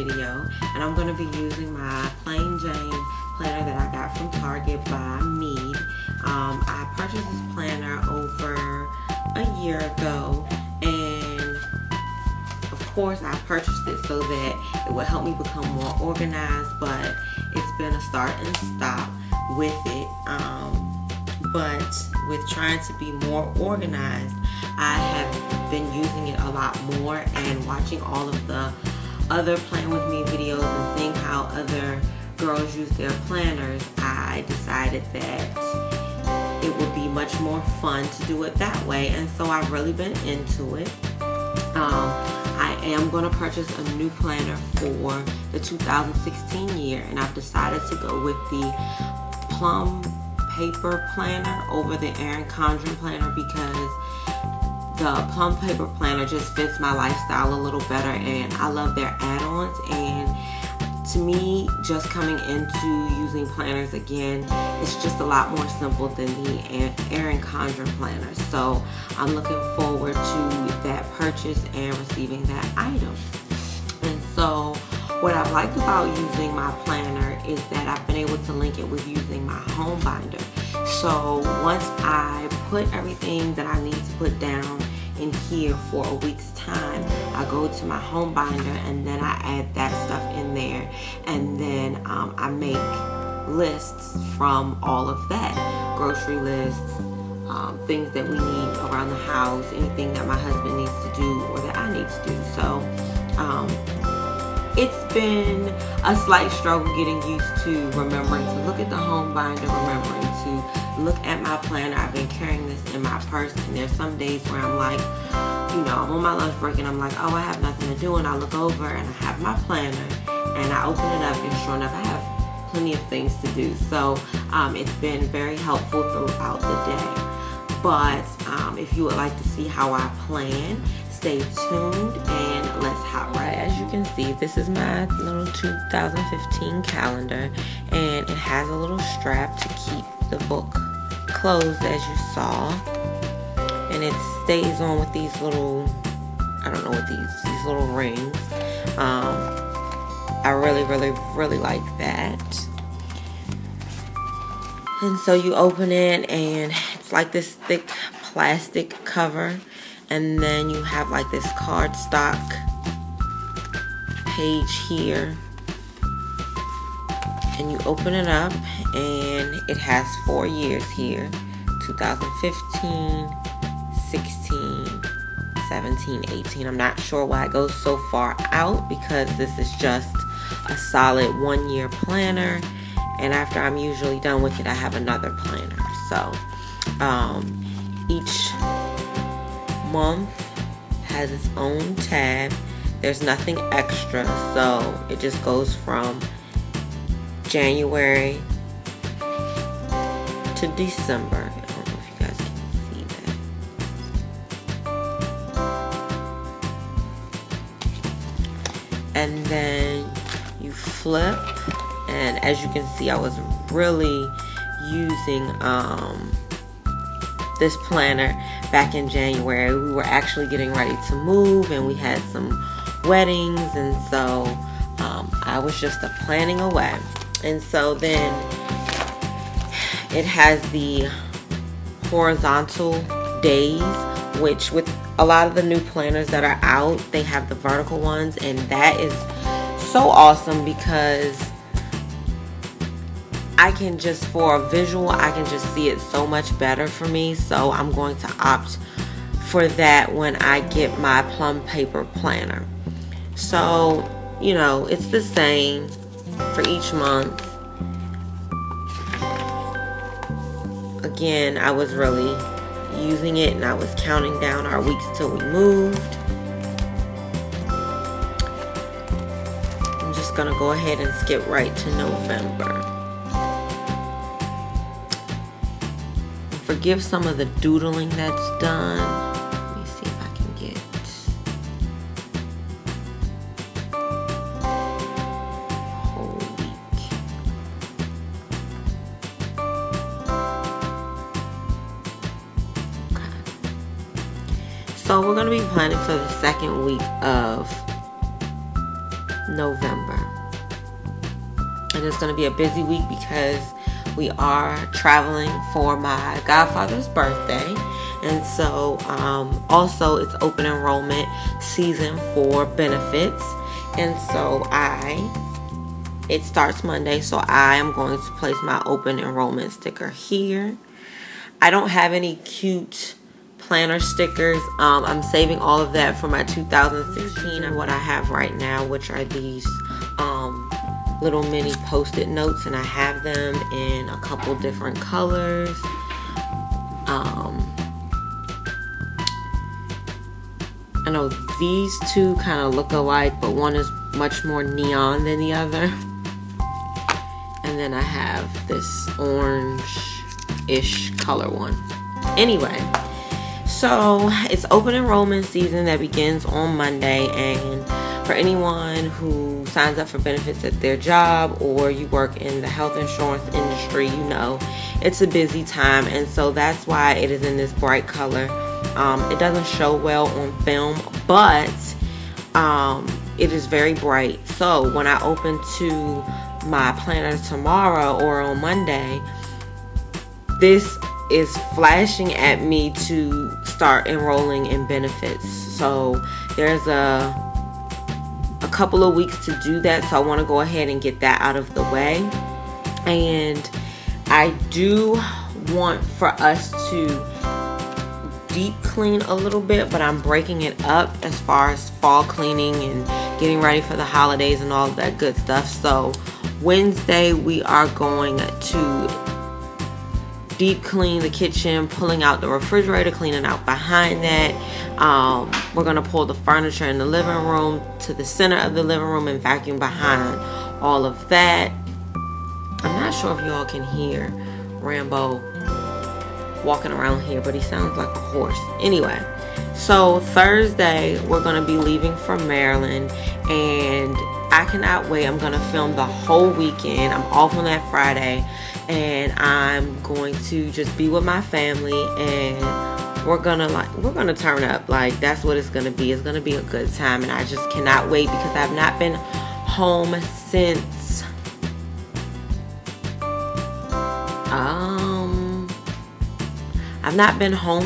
video, and I'm going to be using my Plain Jane planner that I got from Target by Mead. I purchased this planner over a year ago, and of course I purchased it so that it would help me become more organized, but it's been a start and stop with it. But with trying to be more organized, I have been using it a lot more, and watching all of the other Plan With Me videos and seeing how other girls use their planners, I decided that it would be much more fun to do it that way, and so I've really been into it. I am going to purchase a new planner for the 2016 year, and I've decided to go with the Plum Paper planner over the Erin Condren planner because the Plum Paper planner just fits my lifestyle a little better, and I love their add-ons. And to me, just coming into using planners again, it's just a lot more simple than the Erin Condren planner. So I'm looking forward to that purchase and receiving that item. And so what I like about using my planner is that I've been able to link it with using my home binder. So once I put everything that I need to put down in here for a week's time, I go to my home binder and then I add that stuff in there, and then I make lists from all of that. Grocery lists, things that we need around the house, anything that my husband needs to do or that I need to do. So it's been a slight struggle getting used to remembering to look at the home binder, remembering to look at my planner. I've been carrying this in my purse, and there's some days where I'm like, you know, I'm on my lunch break and I'm like, oh, I have nothing to do, and I look over and I have my planner and I open it up, and sure enough, I have plenty of things to do. So it's been very helpful throughout the day. But if you would like to see how I plan, stay tuned and let's hop right. As you can see, this is my little 2015 calendar, and it has a little strap to keep the book closed, as you saw, and it stays on with these little, I don't know what these little rings. I really like that. And so you open it, and it's like this thick plastic cover, and then you have like this cardstock page here, and you open it up, and it has 4 years here: 2015, 16, 17, 18. I'm not sure why it goes so far out, because this is just a solid 1 year planner, and after I'm usually done with it, I have another planner. So each month has its own tab. There's nothing extra, so it just goes from January to December. I don't know if you guys can see that. And then you flip, and as you can see, I was really using this planner back in January. We were actually getting ready to move, and we had some weddings, and so I was just planning away. And so then it has the horizontal days, which with a lot of the new planners that are out, they have the vertical ones, and that is so awesome because I can just, for a visual, I can just see it so much better for me. So I'm going to opt for that when I get my Plum Paper planner. So, you know, it's the same for each month. Again, I was really using it, and I was counting down our weeks till we moved. I'm just gonna go ahead and skip right to November. Forgive some of the doodling that's done. Let me see if I can get whole week. Okay. So we're going to be planning for the second week of November. And it's going to be a busy week because we are traveling for my godfather's birthday. And so also it's open enrollment season for benefits. And so it starts Monday, so I am going to place my open enrollment sticker here. I don't have any cute planner stickers. I'm saving all of that for my 2016 and what I have right now, which are these little mini post-it notes, and I have them in a couple different colors. I know these two kind of look alike, but one is much more neon than the other. And then I have this orange-ish color one. Anyway, so it's open enrollment season that begins on Monday, and for anyone who signs up for benefits at their job or you work in the health insurance industry, you know it's a busy time, and so that's why it is in this bright color. It doesn't show well on film, but it is very bright. So when I open to my planner tomorrow or on Monday, this is flashing at me to start enrolling in benefits. So there's a couple of weeks to do that, so I want to go ahead and get that out of the way. And I do want for us to deep clean a little bit, but I'm breaking it up as far as fall cleaning and getting ready for the holidays and all of that good stuff. So Wednesday we are going to deep clean the kitchen, pulling out the refrigerator, cleaning out behind that. We're gonna pull the furniture in the living room to the center of the living room and vacuum behind all of that. I'm not sure if y'all can hear Rambo walking around here, but he sounds like a horse. Anyway, so Thursday we're gonna be leaving for Maryland, and I cannot wait. I'm gonna film the whole weekend. I'm off on that Friday, and I'm going to just be with my family, and we're gonna turn up. Like, that's what it's gonna be. It's gonna be a good time, and I just cannot wait because I've not been home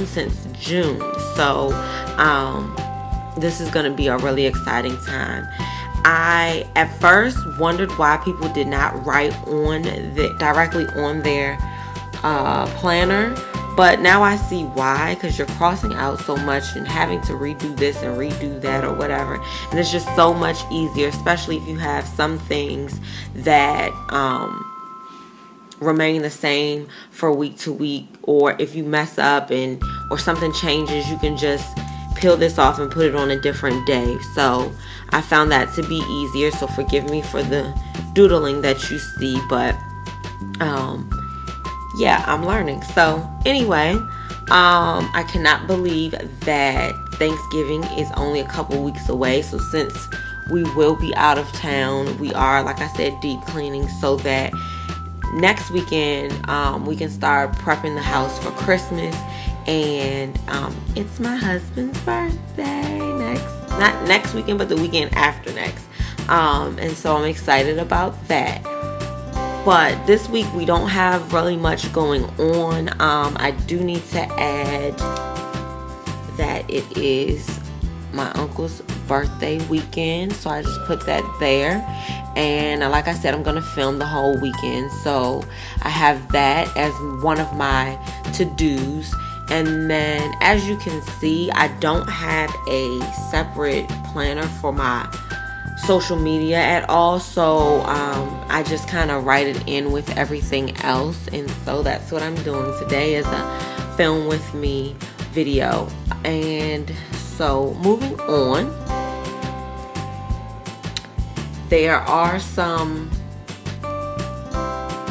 since June. So this is gonna be a really exciting time. I at first wondered why people did not write directly on their planner, but now I see why, because you're crossing out so much and having to redo this and redo that or whatever, and it's just so much easier, especially if you have some things that remain the same for week to week, or if you mess up or something changes, you can just peel this off and put it on a different day. So I found that to be easier, so forgive me for the doodling that you see, but yeah, I'm learning. So anyway, I cannot believe that Thanksgiving is only a couple weeks away. So since we will be out of town, we are, like I said, deep cleaning so that next weekend we can start prepping the house for Christmas. And it's my husband's birthday not next weekend, but the weekend after next. And so I'm excited about that. But this week we don't have really much going on. I do need to add that it is my uncle's birthday weekend, so I just put that there. And like I said, I'm gonna film the whole weekend, so I have that as one of my to-dos. And then, as you can see, I don't have a separate planner for my social media at all, so I just kind of write it in with everything else. And so that's what I'm doing today, is a film with me video. And so moving on, there are some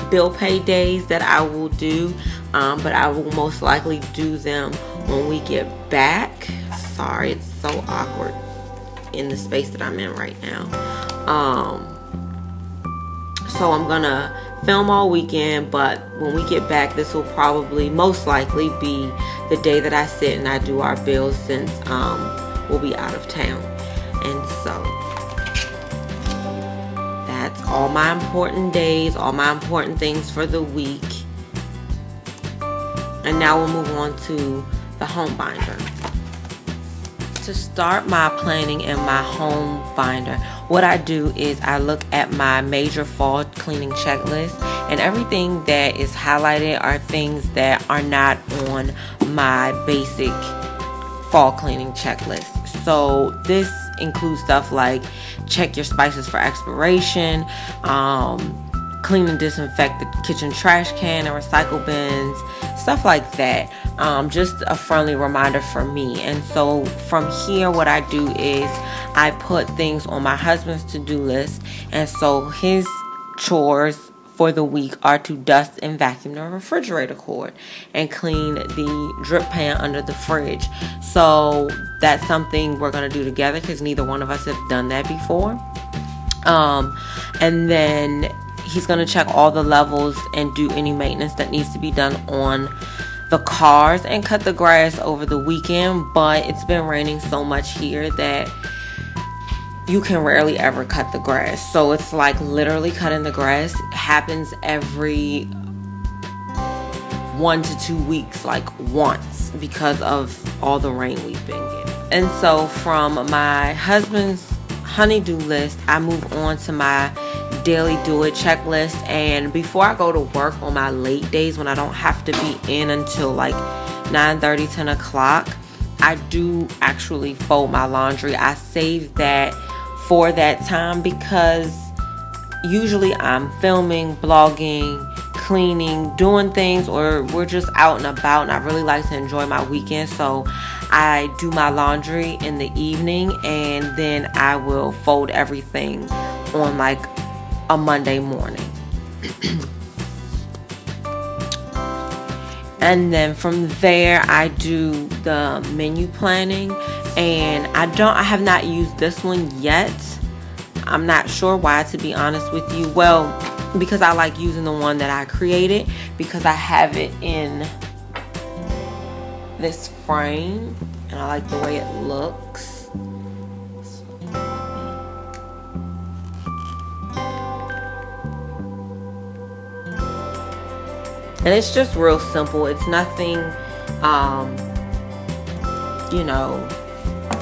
bill pay days that I will do, but I will most likely do them when we get back. Sorry, it's so awkward in the space that I'm in right now. So I'm gonna film all weekend, but when we get back, this will probably most likely be the day that I sit and I do our bills, since we'll be out of town. And so all my important days, all my important things for the week. And now we'll move on to the home binder. To start my planning in my home binder, what I do is I look at my major fall cleaning checklist, and everything that is highlighted are things that are not on my basic fall cleaning checklist. So this includes stuff like check your spices for expiration, clean and disinfect the kitchen trash can and recycle bins, stuff like that. Just a friendly reminder for me. And so from here, what I do is I put things on my husband's to-do list, and so his chores for the week are to dust and vacuum the refrigerator cord and clean the drip pan under the fridge. So that's something we're going to do together because neither one of us have done that before. And then he's going to check all the levels and do any maintenance that needs to be done on the cars and cut the grass over the weekend. But it's been raining so much here that you can rarely ever cut the grass. So it's like literally cutting the grass happens every 1 to 2 weeks, like once, because of all the rain we've been getting. And so from my husband's honey-do list, I move on to my daily do it checklist. And before I go to work on my late days when I don't have to be in until like 9:30, 10 o'clock, I do actually fold my laundry. I save that for that time because usually I'm filming, blogging, cleaning, doing things, or we're just out and about, and I really like to enjoy my weekend. So I do my laundry in the evening, and then I will fold everything on like a Monday morning. And then from there I do the menu planning, and I have not used this one yet. I'm not sure why, to be honest with you. Well, because I like using the one that I created, because I have it in this frame and I like the way it looks. And it's just real simple. It's nothing, you know,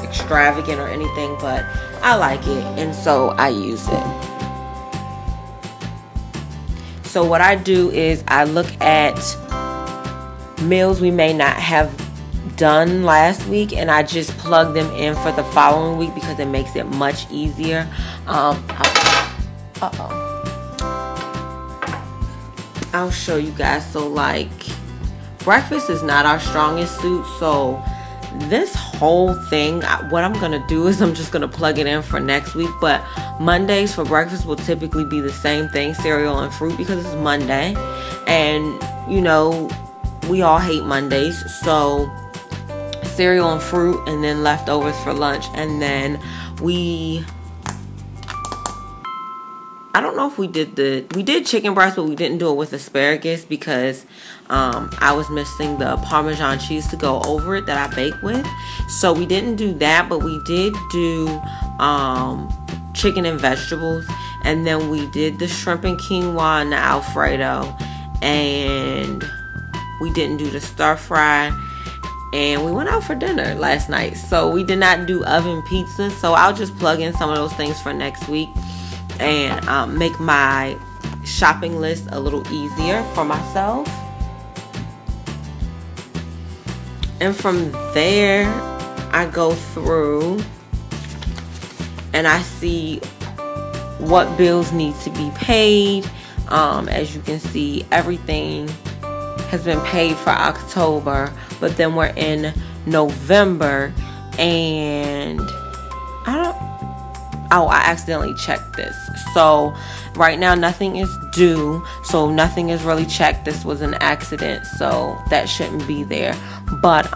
extravagant or anything, but I like it, and so I use it. So what I do is I look at meals we may not have done last week, and I just plug them in for the following week because it makes it much easier. I'll show you guys. So like, breakfast is not our strongest suit, so this whole thing, what I'm gonna do is I'm just gonna plug it in for next week. But Mondays for breakfast will typically be the same thing, cereal and fruit, because it's Monday, and you know we all hate Mondays. So cereal and fruit, and then leftovers for lunch. And then I don't know if we did chicken breast, but we didn't do it with asparagus because I was missing the Parmesan cheese to go over it that I bake with. So we didn't do that, but we did do chicken and vegetables. And then we did the shrimp and quinoa and the Alfredo. And we didn't do the stir fry. And we went out for dinner last night. So we did not do oven pizza. So I'll just plug in some of those things for next week and make my shopping list a little easier for myself. And from there, I go through and I see what bills need to be paid. As you can see, everything has been paid for October, but then we're in November, and I accidentally checked this. So right now nothing is due, so nothing is really checked. This was an accident, so that shouldn't be there. But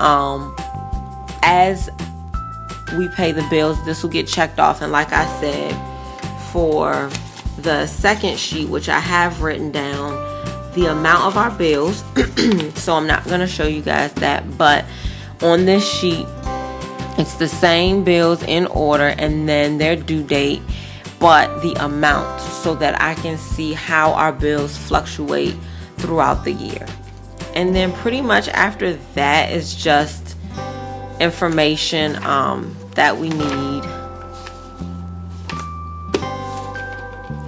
as we pay the bills, this will get checked off. And like I said, for the second sheet, which I have written down the amount of our bills, so I'm not going to show you guys that, but on this sheet it's the same bills in order and then their due date. but the amount, so that I can see how our bills fluctuate throughout the year. And then pretty much after that is just information that we need.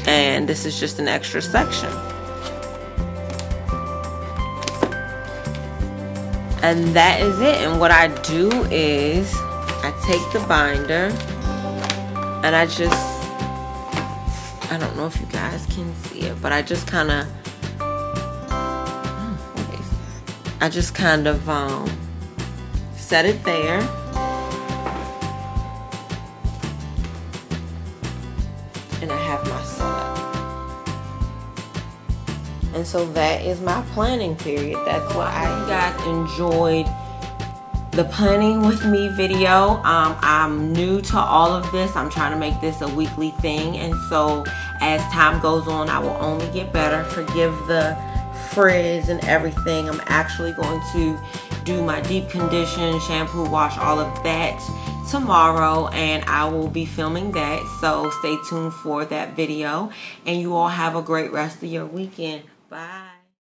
And this is just an extra section. And that is it. And what I do is I take the binder and I don't know if you guys can see it, but I just kind of set it there. And I have my setup. And so that is my planning period. That's why you guys enjoyed the planning with me video. I'm new to all of this. I'm trying to make this a weekly thing. And so as time goes on, I will only get better. Forgive the frizz and everything. I'm actually going to do my deep condition, shampoo, wash, all of that tomorrow, and I will be filming that, so stay tuned for that video. And you all have a great rest of your weekend. Bye.